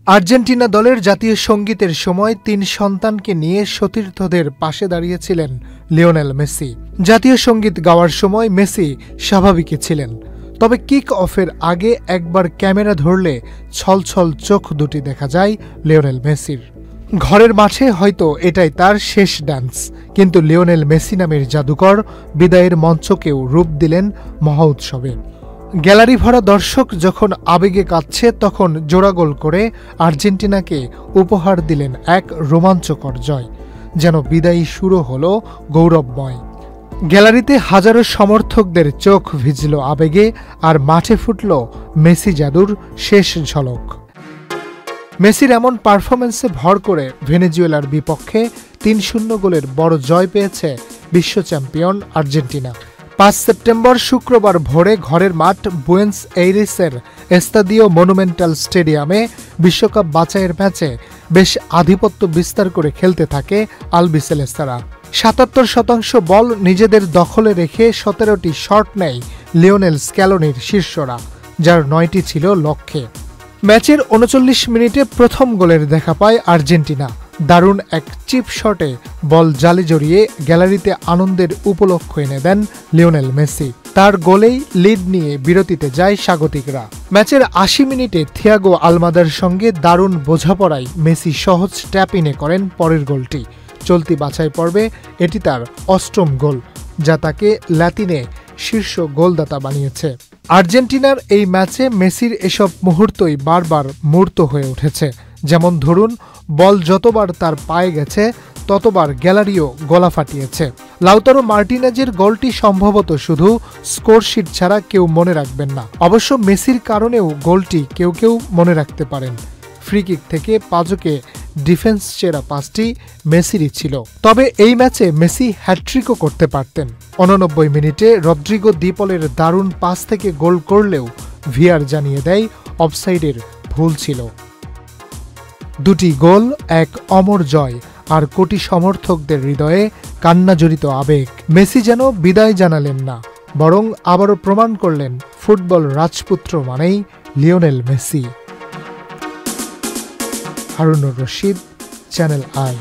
Argentina দলের জাতীয় সঙ্গীতের সময় ৩ সন্তানকে নিয়ে সতীর্থদের পাশে দাঁড়িয়েছিলেন লিওনেল মেসি। জাতীয় সঙ্গীত গাওয়ার সময় মেসি স্বাভাবিকই ছিলেন, তবে কিক অফের আগে একবার ক্যামেরা ধরলে ছলছল চোখ দুটি দেখা যায় লিওনেল মেসির। ঘরের মাঠে হয়তো এটাই তার শেষ ডান্স, কিন্তু লিওনেল মেসি নামের জাদুকর বিদায়ের মঞ্চকেও রূপ দিলেন মহা উৎসবে। গ্যালারি ভরা দর্শক যখন আবেগে কাঁদছে, তখন জোড়া গোল করে আর্জেন্টিনাকে উপহার দিলেন এক রোমাঞ্চকর জয়। যেন বিদায়ী শুরু হলো গৌরবময়। গ্যালারিতে হাজারো সমর্থকদের চোখ ভিজল আবেগে, আর মাঠে ফুটল মেসি জাদুর শেষ ঝলক। মেসির এমন পারফরম্যান্সে ভর করে ভেনেজুয়েলার বিপক্ষে ৩-০ গোলের বড় জয় পেয়েছে বিশ্ব চ্যাম্পিয়ন আর্জেন্টিনা। ৫ সেপ্টেম্বর শুক্রবার ভোরে ঘরের মাঠ বুয়েন্স এইরেসের এস্তাদিও মনুমেন্টাল স্টেডিয়ামে বিশ্বকাপ বাছাইয়ের ম্যাচে বেশ আধিপত্য বিস্তার করে খেলতে থাকে আলবিসেলেস্তারা। ৭৭% বল নিজেদের দখলে রেখে ১৭টি শট নেয় লিওনেল স্ক্যালোনির শিষ্যরা, যার ৯টি ছিল লক্ষ্যে। ম্যাচের ৩৯ মিনিটে প্রথম গোলের দেখা পায় আর্জেন্টিনা। দারুণ এক চিপ শটে বল জালে জড়িয়ে গ্যালারিতে আনন্দের উপলক্ষ এনে দেন লিওনেল মেসি। তার গোলেই লিড নিয়ে বিরতিতে যায় স্বাগতিকরা। ম্যাচের ৮০ মিনিটে থিয়াগো আলমাদার সঙ্গে দারুণ বোঝাপড়ায় মেসি সহজ ট্যাপ ইনে করেন পরের গোলটি। চলতি বাছাই পর্বে এটি তার ৮ম গোল, যা তাকে ল্যাতিনে শীর্ষ গোলদাতা বানিয়েছে। আর্জেন্টিনার এই ম্যাচে মেসির এসব মুহূর্তই বারবার মূর্ত হয়ে উঠেছে। যেমন ধরুন, বল যতবার তার পায়ে গেছে ততবার গ্যালারিও গলা ফাটিয়েছে। লাউতারো মার্টিনেজের গোলটি সম্ভবত শুধু স্কোরশিট ছাড়া কেউ মনে রাখবেন না। অবশ্য মেসির কারণেও গোলটি কেউ কেউ মনে রাখতে পারেন। ফ্রি কিক থেকে পাজোকে ডিফেন্স চেরা পাসটি মেসিরই ছিল। তবে এই ম্যাচে মেসি হ্যাট্রিকও করতে পারতেন। ৮৯ মিনিটে রদ্রিগো দিপলের দারুণ পাস থেকে গোল করলেও ভিআর জানিয়ে দেয় অফসাইডের ভুল ছিল। দুটি গোল, এক অমর জয়, আর কোটি সমর্থকদের হৃদয়ে কান্নাজড়িত আবেগ। মেসি যেন বিদায় জানালেন না, বরং আবারও প্রমাণ করলেন ফুটবল রাজপুত্র মানেই Lionel Messi. Harunur Rashid, channel I.